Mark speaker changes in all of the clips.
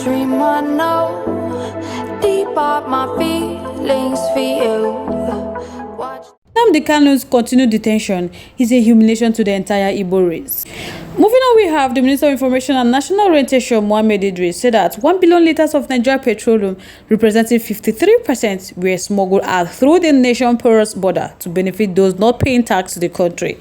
Speaker 1: dream I know, deep up my feelings for you. Watch.
Speaker 2: Nnamdi Kanu's continued detention is a humiliation to the entire Igbo race. Moving on, we have the Minister of Information and National Orientation, Mohammed Idris, said that 1 billion litres of Nigeria petroleum, representing 53%, were smuggled out through the nation's porous border to benefit those not paying tax to the country.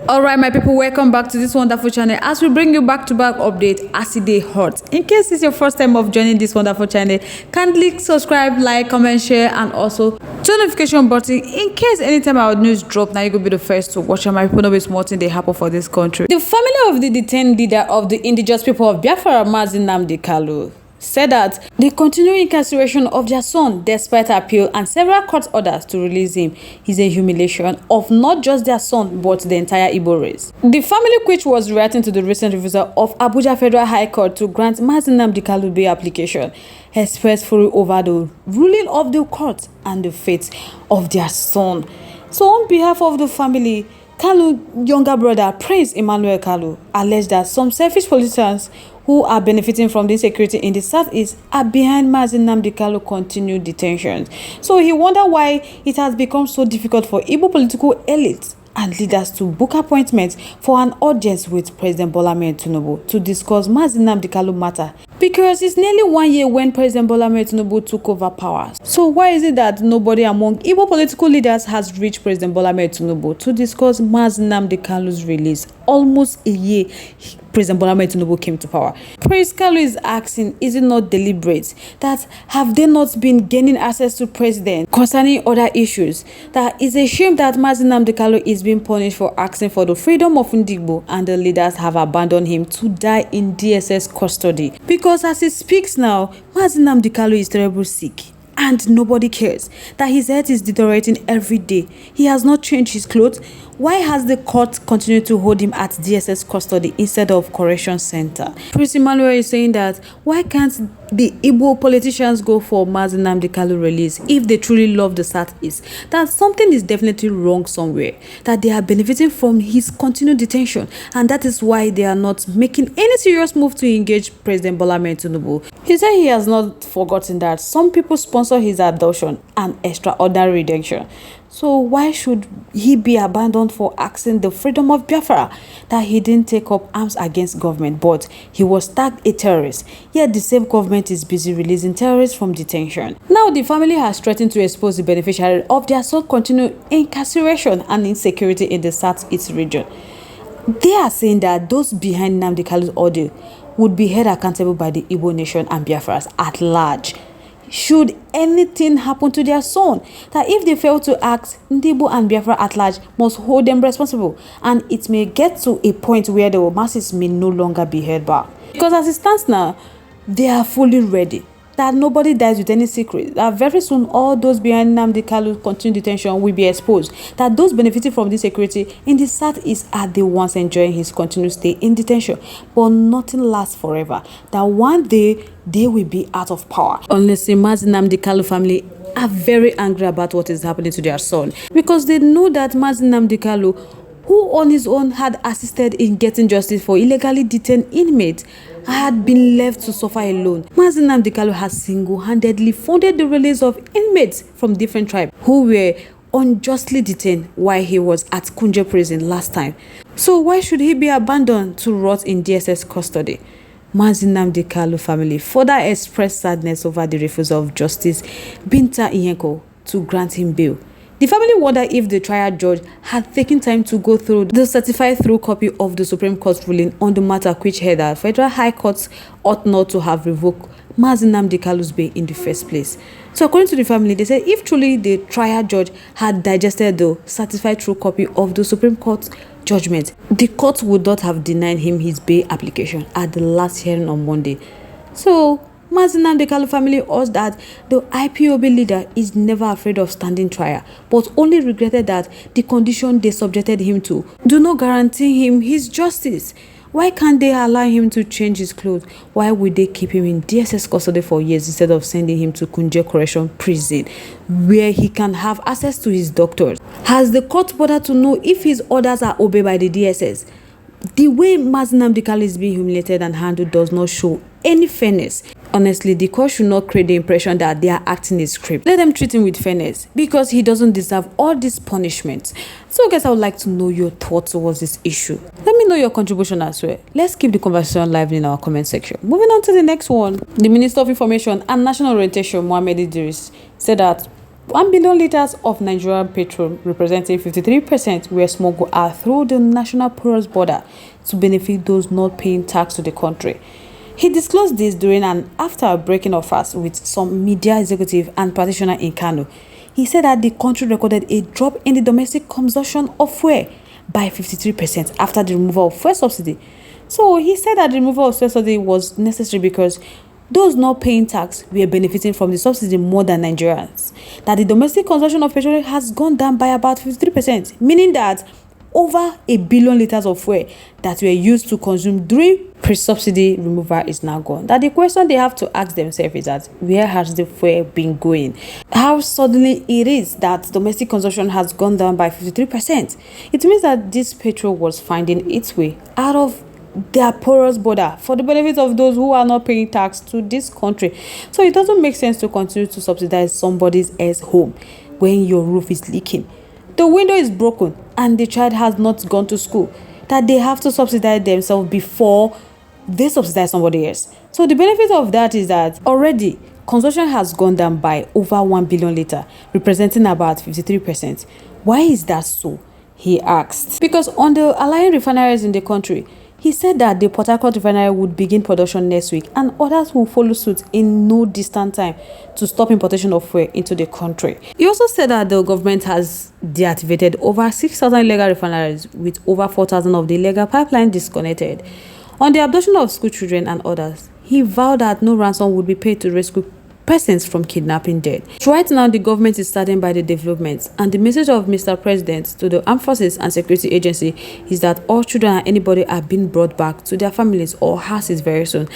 Speaker 2: Alright, my people, welcome back to this wonderful channel as we bring you back-to-back update as it dey hot. In case it's your first time of joining this wonderful channel, kindly subscribe, like, comment, share, and also turn notification button in case anytime our news drop, now you go be the first to watch. And my people know it's more thing they happen for this country. The family of the detained leader of the indigenous people of Biafra, Nnamdi Kanu, said that the continuing incarceration of their son, despite appeal and several court orders to release him, is a humiliation of not just their son but the entire Igbo race. The family, which was reacting to the recent refusal of Abuja Federal High Court to grant Nnamdi Kanu bail application, expressed fury over the ruling of the court and the fate of their son. So, on behalf of the family, Kanu's younger brother, Prince Emmanuel Kanu, alleged that some selfish politicians who are benefiting from this security in the southeast are behind Nnamdi Kanu's continued detention. So he wondered why it has become so difficult for Igbo political elites and leaders to book appointments for an audience with President Bola Ahmed Tinubu to discuss Nnamdi Kanu matter, because it's nearly 1 year when President Bola Ahmed Tinubu took over power. So why is it that nobody among Igbo political leaders has reached President Bola Ahmed Tinubu to discuss Nnamdi Kanu's release? Almost a year President Bola Ahmed Tinubu came to power. Prince Kanu is asking, is it not deliberate that have they not been gaining access to president concerning other issues? That is a shame that Nnamdi Kanu is being punished for asking for the freedom of Ndigbos, and the leaders have abandoned him to die in DSS custody. Because as he speaks now, Nnamdi Kanu is terribly sick. And nobody cares that his health is deteriorating every day. He has not changed his clothes. Why has the court continued to hold him at DSS custody instead of correction center? Prince Emmanuel is saying that why can't the Igbo politicians go for Nnamdi Kanu release if they truly love the Southeast? That something is definitely wrong somewhere. That they are benefiting from his continued detention, and that is why they are not making any serious move to engage President Bola Ahmed Tinubu. He said he has not forgotten that some people sponsor his adoption and extraordinary redemption. So why should he be abandoned for asking the freedom of Biafra? That he didn't take up arms against government, but he was tagged a terrorist. Yet the same government is busy releasing terrorists from detention. Now the family has threatened to expose the beneficiary of their son's continued incarceration and insecurity in the Southeast region. They are saying that those behind Nnamdi Kanu's order would be held accountable by the Igbo nation and Biafras at large. Should anything happen to their son, that if they fail to act, Ndigbos and Biafra at large must hold them responsible, and it may get to a point where the masses may no longer be held back. Because as it stands now, they are fully ready. That nobody dies with any secret. That very soon all those behind Nnamdi Kanu's continued detention will be exposed. That those benefiting from this security in the Southeast are the ones enjoying his continued stay in detention. But nothing lasts forever. That one day they will be out of power. Unless the Nnamdi Kanu family are very angry about what is happening to their son, because they know that Nnamdi Kanu, who on his own had assisted in getting justice for illegally detained inmates, had been left to suffer alone. Nnamdi Kanu has single-handedly funded the release of inmates from different tribes who were unjustly detained while he was at Kunje prison last time. So why should he be abandoned to rot in DSS custody? Nnamdi Kanu family further expressed sadness over the refusal of Justice Binta Iyenko to grant him bail. The family wondered if the trial judge had taken time to go through the certified through copy of the Supreme Court ruling on the matter, which held that Federal High Courts ought not to have revoked Nnamdi Kanu's bail in the first place. So according to the family, they said if truly the trial judge had digested the certified through copy of the Supreme Court judgment, the court would not have denied him his bail application at the last hearing on Monday. So Nnamdi Kanu family urged that the IPOB leader is never afraid of standing trial, but only regretted that the condition they subjected him to do not guarantee him his justice. Why can't they allow him to change his clothes? Why would they keep him in DSS custody for years instead of sending him to Kunje Correction Prison, where he can have access to his doctors? Has the court bothered to know if his orders are obeyed by the DSS? The way Nnamdi Kanu is being humiliated and handled does not show any fairness. Honestly, the court should not create the impression that they are acting a script. Let them treat him with fairness because he doesn't deserve all this punishment. So guys, I would like to know your thoughts towards this issue. Let me know your contribution as well. Let's keep the conversation lively in our comment section. Moving on to the next one. The Minister of Information and National Orientation, Nnamdi, said that 1 billion liters of Nigerian petrol, representing 53%, were smuggled out through the national porous border to benefit those not paying tax to the country. He disclosed this during and after a breaking of fast with some media executive and practitioner in Kanu. He said that the country recorded a drop in the domestic consumption of fuel by 53% after the removal of fuel subsidy. So he said that the removal of fuel subsidy was necessary because those not paying tax were benefiting from the subsidy more than Nigerians. That the domestic consumption of petroleum has gone down by about 53%, meaning that over 1 billion liters of fuel that were used to consume during pre-subsidy removal is now gone. That the question they have to ask themselves is that where has the fuel been going? How suddenly it is that domestic consumption has gone down by 53%. It means that this petrol was finding its way out of their porous border for the benefit of those who are not paying tax to this country. So it doesn't make sense to continue to subsidize somebody else's home when your roof is leaking, the window is broken, and the child has not gone to school, that they have to subsidize themselves before they subsidize somebody else. So the benefit of that is that already consumption has gone down by over 1 billion litre, representing about 53%. Why is that so? He asked. Because on the allied refineries in the country, he said that the Port Harcourt refinery would begin production next week and others will follow suit in no distant time to stop importation of fuel into the country. He also said that the government has deactivated over 6,000 illegal refineries with over 4,000 of the illegal pipeline disconnected. On the abduction of school children and others, he vowed that no ransom would be paid to rescue persons from kidnapping dead. Right now, the government is saddened by the developments, and the message of Mr. President to the armed forces and security agency is that all children and anybody are being brought back to their families or houses very soon.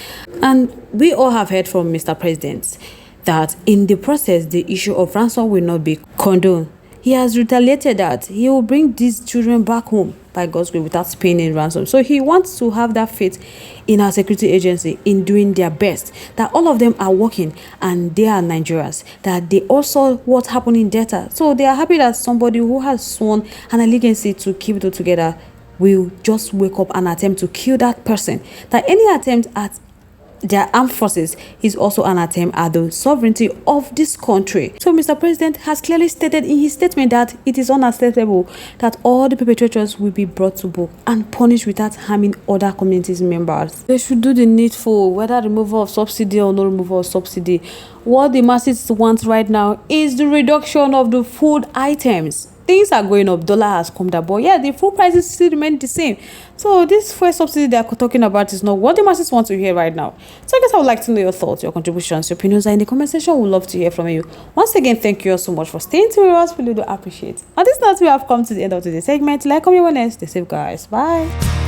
Speaker 2: And we all have heard from Mr. President that in the process, the issue of ransom will not be condoned. He has retaliated that he will bring these children back home by God's will without paying in ransom. So he wants to have that faith in our security agency in doing their best, that all of them are working and they are Nigerians, that they also what happened in Delta. So they are happy that somebody who has sworn an allegiance to keep it all together will just wake up and attempt to kill that person. That any attempt at their armed forces is also an attempt at the sovereignty of this country. So Mr. President has clearly stated in his statement that it is unacceptable that all the perpetrators will be brought to book and punished without harming other communities members. They should do the needful, whether removal of subsidy or no removal of subsidy. What the masses want right now is the reduction of the food items. Things are going up, dollar has come down, but yeah, the food prices still remain the same. So this fuel subsidy they are talking about is not what the masses want to hear right now. So I guess I would like to know your thoughts, your contributions, your opinions are in the comment section. We'd love to hear from you. Once again, thank you all so much for staying tuned with us. We really do appreciate. On this note, we have come to the end of today's segment. Like, comment, stay safe, guys. Bye.